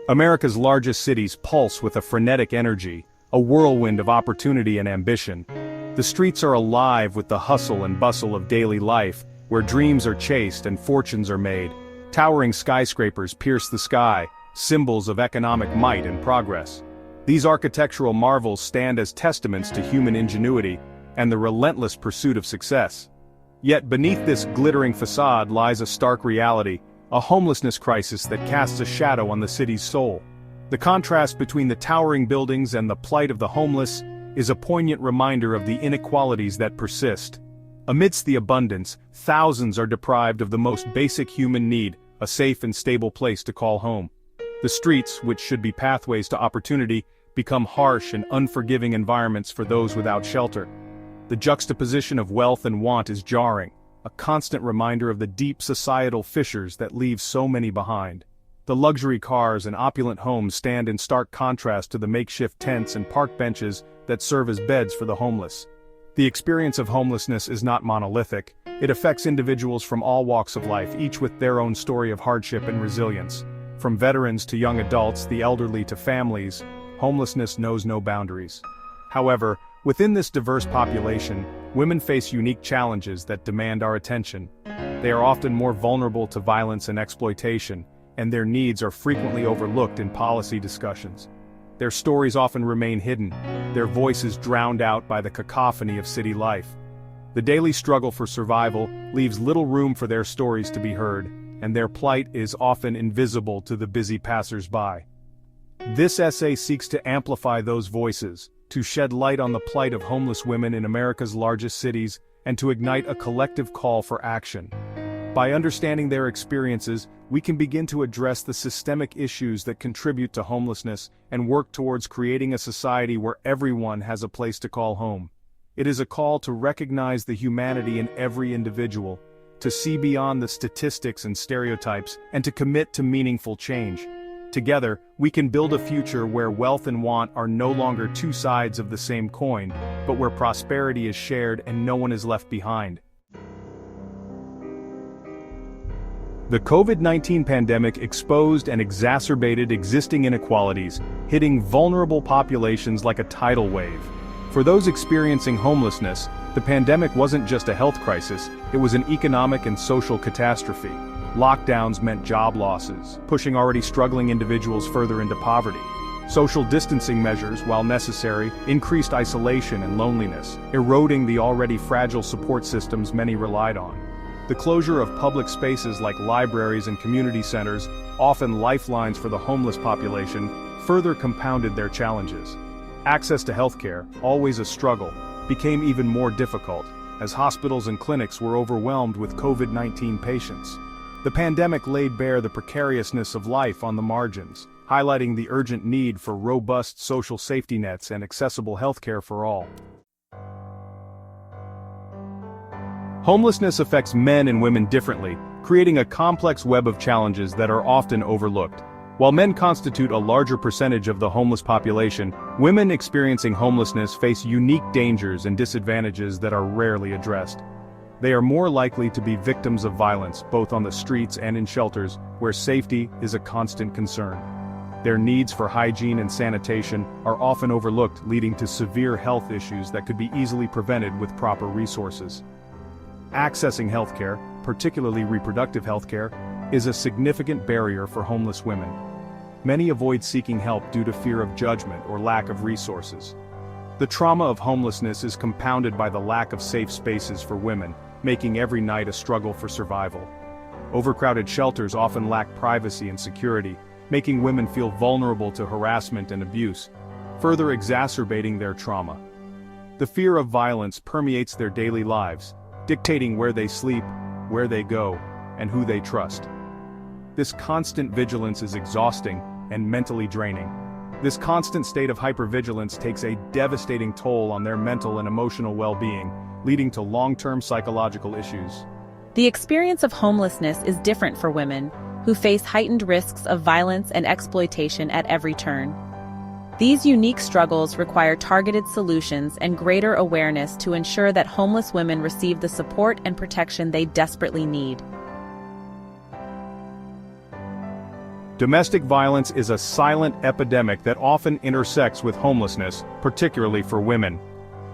America's largest cities pulse with a frenetic energy, a whirlwind of opportunity and ambition. The streets are alive with the hustle and bustle of daily life, where dreams are chased and fortunes are made. Towering skyscrapers pierce the sky, symbols of economic might and progress. These architectural marvels stand as testaments to human ingenuity and the relentless pursuit of success. Yet beneath this glittering facade lies a stark reality, a homelessness crisis that casts a shadow on the city's soul. The contrast between the towering buildings and the plight of the homeless is a poignant reminder of the inequalities that persist. Amidst the abundance, thousands are deprived of the most basic human need, a safe and stable place to call home. The streets, which should be pathways to opportunity, become harsh and unforgiving environments for those without shelter. The juxtaposition of wealth and want is jarring, a constant reminder of the deep societal fissures that leave so many behind. The luxury cars and opulent homes stand in stark contrast to the makeshift tents and park benches that serve as beds for the homeless. The experience of homelessness is not monolithic. It affects individuals from all walks of life, each with their own story of hardship and resilience. From veterans to young adults, the elderly to families, homelessness knows no boundaries. However, within this diverse population, women face unique challenges that demand our attention. They are often more vulnerable to violence and exploitation, and their needs are frequently overlooked in policy discussions. Their stories often remain hidden, their voices drowned out by the cacophony of city life. The daily struggle for survival leaves little room for their stories to be heard, and their plight is often invisible to the busy passers-by. This essay seeks to amplify those voices, to shed light on the plight of homeless women in America's largest cities, and to ignite a collective call for action. By understanding their experiences, we can begin to address the systemic issues that contribute to homelessness and work towards creating a society where everyone has a place to call home. It is a call to recognize the humanity in every individual, to see beyond the statistics and stereotypes, and to commit to meaningful change. Together, we can build a future where wealth and want are no longer two sides of the same coin, but where prosperity is shared and no one is left behind. The COVID-19 pandemic exposed and exacerbated existing inequalities, hitting vulnerable populations like a tidal wave. For those experiencing homelessness, the pandemic wasn't just a health crisis, it was an economic and social catastrophe. Lockdowns meant job losses, pushing already struggling individuals further into poverty. Social distancing measures, while necessary, increased isolation and loneliness, eroding the already fragile support systems many relied on. The closure of public spaces like libraries and community centers, often lifelines for the homeless population, further compounded their challenges. Access to healthcare, always a struggle, became even more difficult, as hospitals and clinics were overwhelmed with COVID-19 patients. The pandemic laid bare the precariousness of life on the margins, highlighting the urgent need for robust social safety nets and accessible healthcare for all. Homelessness affects men and women differently, creating a complex web of challenges that are often overlooked. While men constitute a larger percentage of the homeless population, women experiencing homelessness face unique dangers and disadvantages that are rarely addressed. They are more likely to be victims of violence, both on the streets and in shelters, where safety is a constant concern. Their needs for hygiene and sanitation are often overlooked, leading to severe health issues that could be easily prevented with proper resources. Accessing healthcare, particularly reproductive healthcare, is a significant barrier for homeless women. Many avoid seeking help due to fear of judgment or lack of resources. The trauma of homelessness is compounded by the lack of safe spaces for women, making every night a struggle for survival. Overcrowded shelters often lack privacy and security, making women feel vulnerable to harassment and abuse, further exacerbating their trauma. The fear of violence permeates their daily lives, dictating where they sleep, where they go, and who they trust. This constant vigilance is exhausting and mentally draining. This constant state of hypervigilance takes a devastating toll on their mental and emotional well-being, leading to long-term psychological issues. The experience of homelessness is different for women, who face heightened risks of violence and exploitation at every turn. These unique struggles require targeted solutions and greater awareness to ensure that homeless women receive the support and protection they desperately need. Domestic violence is a silent epidemic that often intersects with homelessness, particularly for women.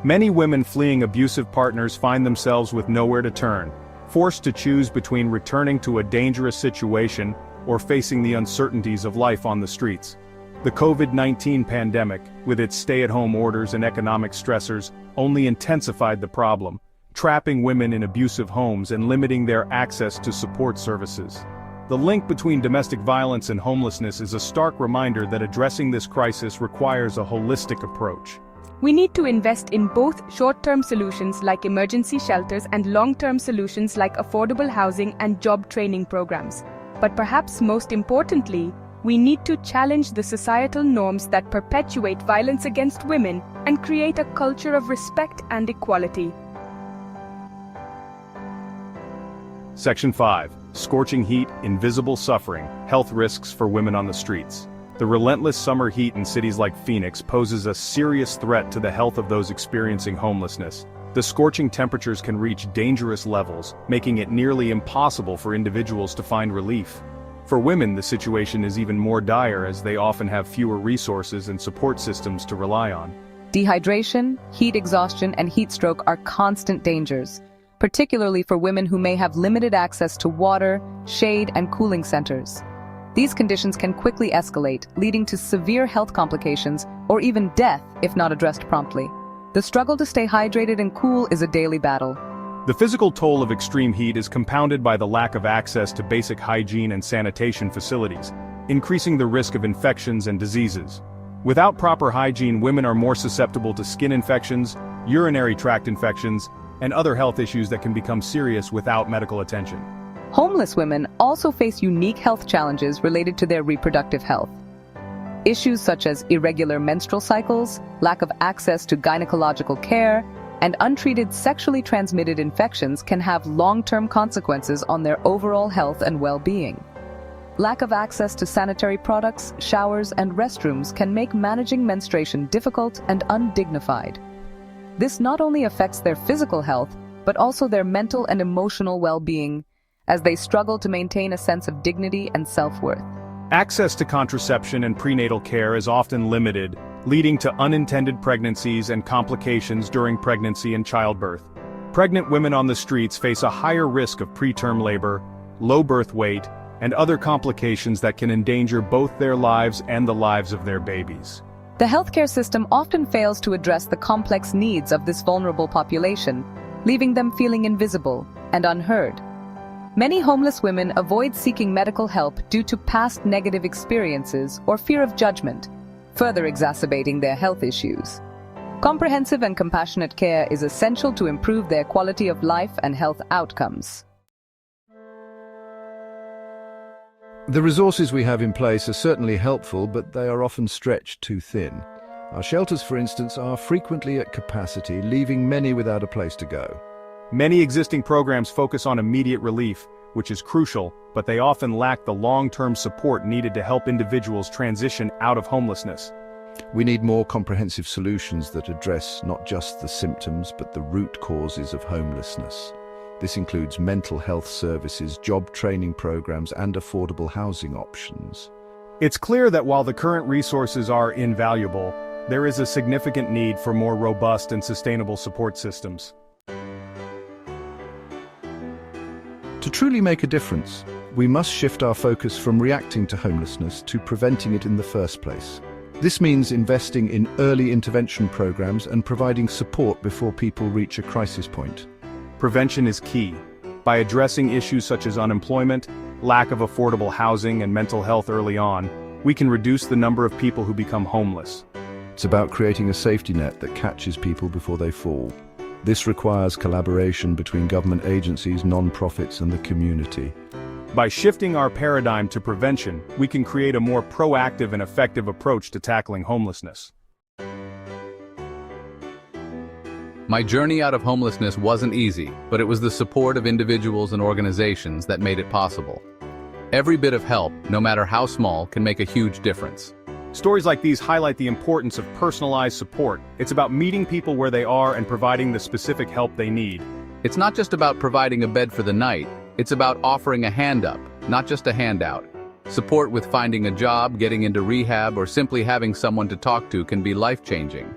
Many women fleeing abusive partners find themselves with nowhere to turn, forced to choose between returning to a dangerous situation or facing the uncertainties of life on the streets. The COVID-19 pandemic, with its stay-at-home orders and economic stressors, only intensified the problem, trapping women in abusive homes and limiting their access to support services. The link between domestic violence and homelessness is a stark reminder that addressing this crisis requires a holistic approach. We need to invest in both short-term solutions like emergency shelters and long-term solutions like affordable housing and job training programs. But perhaps most importantly, we need to challenge the societal norms that perpetuate violence against women and create a culture of respect and equality. Section 5. Scorching heat, invisible suffering, health risks for women on the streets. The relentless summer heat in cities like Phoenix poses a serious threat to the health of those experiencing homelessness. The scorching temperatures can reach dangerous levels, making it nearly impossible for individuals to find relief. For women, the situation is even more dire as they often have fewer resources and support systems to rely on. Dehydration, heat exhaustion, and heat stroke are constant dangers, particularly for women who may have limited access to water, shade, and cooling centers. These conditions can quickly escalate, leading to severe health complications or even death if not addressed promptly. The struggle to stay hydrated and cool is a daily battle. The physical toll of extreme heat is compounded by the lack of access to basic hygiene and sanitation facilities, increasing the risk of infections and diseases. Without proper hygiene, women are more susceptible to skin infections, urinary tract infections, and other health issues that can become serious without medical attention. Homeless women also face unique health challenges related to their reproductive health. Issues such as irregular menstrual cycles, lack of access to gynecological care, and untreated sexually transmitted infections can have long-term consequences on their overall health and well-being. Lack of access to sanitary products, showers, and restrooms can make managing menstruation difficult and undignified. This not only affects their physical health, but also their mental and emotional well-being, as they struggle to maintain a sense of dignity and self-worth. Access to contraception and prenatal care is often limited, leading to unintended pregnancies and complications during pregnancy and childbirth. Pregnant women on the streets face a higher risk of preterm labor, low birth weight, and other complications that can endanger both their lives and the lives of their babies. The healthcare system often fails to address the complex needs of this vulnerable population, leaving them feeling invisible and unheard. Many homeless women avoid seeking medical help due to past negative experiences or fear of judgment, further exacerbating their health issues. Comprehensive and compassionate care is essential to improve their quality of life and health outcomes. The resources we have in place are certainly helpful, but they are often stretched too thin. Our shelters, for instance, are frequently at capacity, leaving many without a place to go. Many existing programs focus on immediate relief, which is crucial, but they often lack the long-term support needed to help individuals transition out of homelessness. We need more comprehensive solutions that address not just the symptoms, but the root causes of homelessness. This includes mental health services, job training programs, and affordable housing options. It's clear that while the current resources are invaluable, there is a significant need for more robust and sustainable support systems. To truly make a difference, we must shift our focus from reacting to homelessness to preventing it in the first place. This means investing in early intervention programs and providing support before people reach a crisis point. Prevention is key. By addressing issues such as unemployment, lack of affordable housing, and mental health early on, we can reduce the number of people who become homeless. It's about creating a safety net that catches people before they fall. This requires collaboration between government agencies, non-profits, and the community. By shifting our paradigm to prevention, we can create a more proactive and effective approach to tackling homelessness. My journey out of homelessness wasn't easy, but it was the support of individuals and organizations that made it possible. Every bit of help, no matter how small, can make a huge difference. Stories like these highlight the importance of personalized support. It's about meeting people where they are and providing the specific help they need. It's not just about providing a bed for the night, it's about offering a hand up, not just a handout. Support with finding a job, getting into rehab, or simply having someone to talk to can be life-changing.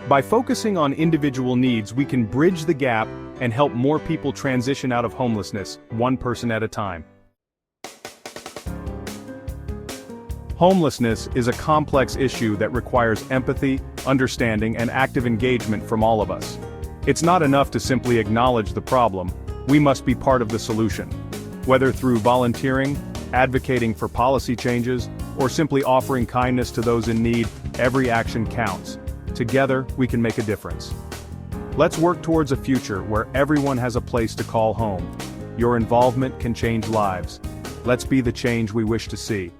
By focusing on individual needs, we can bridge the gap and help more people transition out of homelessness, one person at a time. Homelessness is a complex issue that requires empathy, understanding, and active engagement from all of us. It's not enough to simply acknowledge the problem, we must be part of the solution. Whether through volunteering, advocating for policy changes, or simply offering kindness to those in need, every action counts. Together, we can make a difference. Let's work towards a future where everyone has a place to call home. Your involvement can change lives. Let's be the change we wish to see.